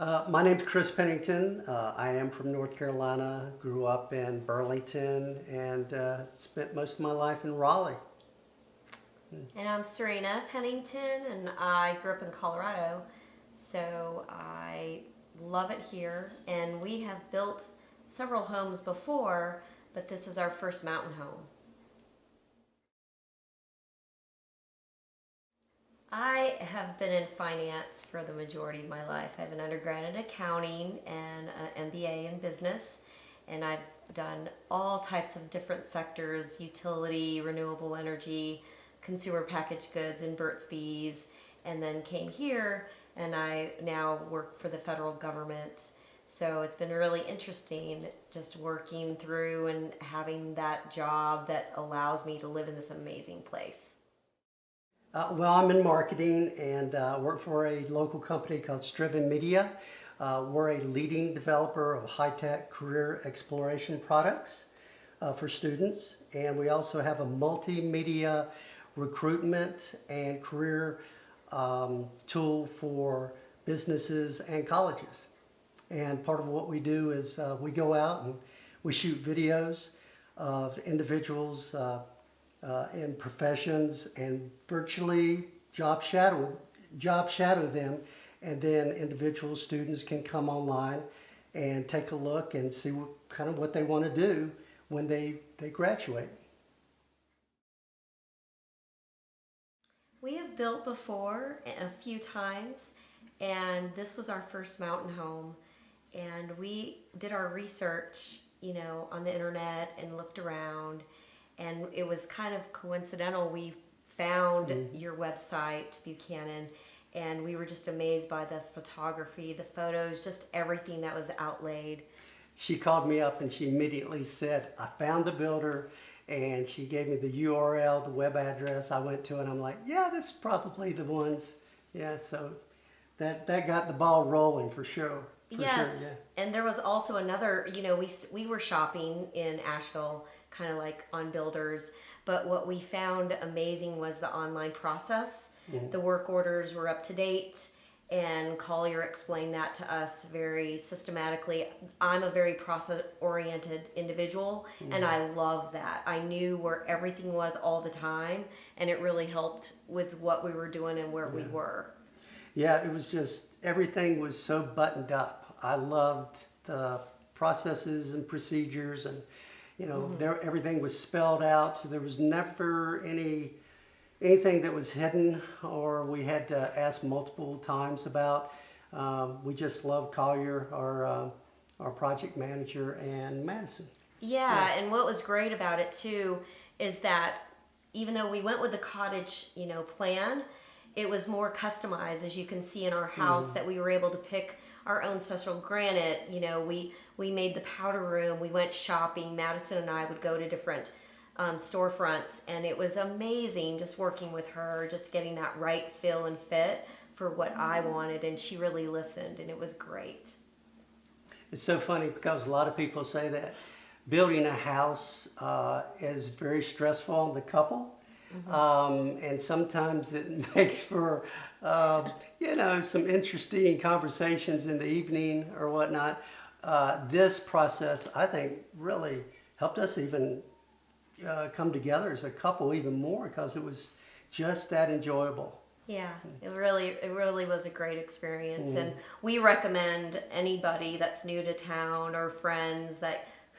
My name's Chris Pennington. I am from North Carolina, grew up in Burlington, and spent most of my life in Raleigh. And I'm Serena Pennington, and I grew up in Colorado, so I love it here. And we have built several homes before, but this is our first mountain home. I have been in finance for the majority of my life. I have an undergrad in accounting and an MBA in business, and I've done all types of different sectors: utility, renewable energy, consumer packaged goods, and Burt's Bees, and then came here, and I now work for the federal government. So it's been really interesting just working through and having that job that allows me to live in this amazing place. Well, I'm in marketing and work for a local company called Striven Media. We're a leading developer of high-tech career exploration products for students, and we also have a multimedia recruitment and career tool for businesses and colleges. And part of what we do is we go out and we shoot videos of individuals in professions and virtually job shadow them, and then individual students can come online and take a look and see what they want to do when they graduate. We have built before a few times, and this was our first mountain home. And we did our research, on the internet and looked around, and it was kind of coincidental. We found your website, Buchanan, and we were just amazed by the photography, the photos, just everything that was outlaid. She called me up and she immediately said, I found the builder, and she gave me the URL, the web address. I went to it and I'm like, yeah, this is probably the ones. Yeah, so that got the ball rolling for sure. Yes, sure, yeah. And there was also another, we were shopping in Asheville, kind of like on Builders, but what we found amazing was the online process. The work orders were up to date, and Collier explained that to us very systematically. I'm a very process-oriented individual, and I love that. I knew where everything was all the time, and it really helped with what we were doing and where we were. Yeah, it was just, everything was so buttoned up. I loved the processes and procedures, and everything was spelled out, so there was never anything that was hidden or we had to ask multiple times about. We just loved Collier, our project manager, and Madison. Yeah, and what was great about it too is that even though we went with the cottage, plan, it was more customized, as you can see in our house, that we were able to pick our own special granite. We made the powder room. We went shopping. Madison and I would go to different storefronts, and it was amazing just working with her, just getting that right feel and fit for what I wanted, and she really listened, and it was great. It's so funny because a lot of people say that building a house is very stressful on the couple. And sometimes it makes for, some interesting conversations in the evening or whatnot. This process, I think, really helped us even come together as a couple even more because it was just that enjoyable. Yeah, it really was a great experience, and we recommend anybody that's new to town or friends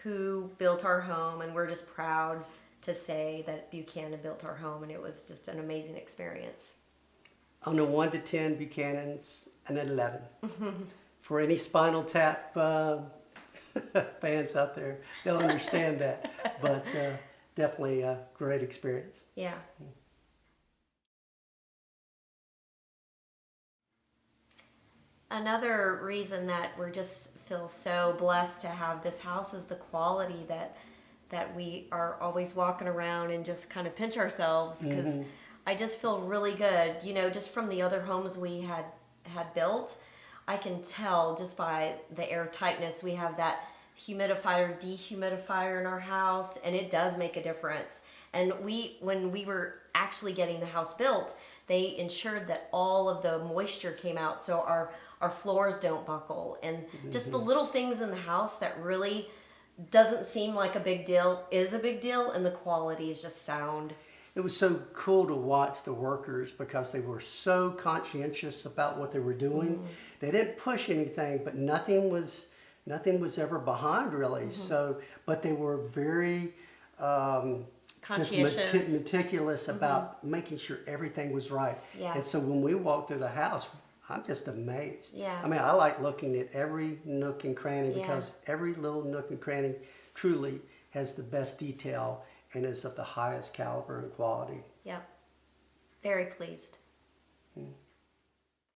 who built our home, and we're just proud to say that Buchanan built our home, and it was just an amazing experience. On a 1 to 10, Buchanan's an 11. For any Spinal Tap fans out there, they'll understand that, but definitely a great experience. Yeah. Another reason that we just feel so blessed to have this house is the quality that we are always walking around and just kind of pinch ourselves, because I just feel really good. Just from the other homes we had built, I can tell just by the air tightness. We have that humidifier, dehumidifier in our house, and it does make a difference. And when we were actually getting the house built, They ensured that all of the moisture came out so our floors don't buckle. And just the little things in the house that really doesn't seem like a big deal is a big deal, and the quality is just sound. It was so cool to watch the workers because they were so conscientious about what they were doing. They didn't push anything, but nothing was ever behind really. So, but they were very Conscientious. just meticulous about making sure everything was right. Yeah. And so when we walked through the house, I'm just amazed. Yeah. I mean, I like looking at every nook and cranny Yeah. because every little nook and cranny truly has the best detail and is of the highest caliber and quality. Yep. Very pleased.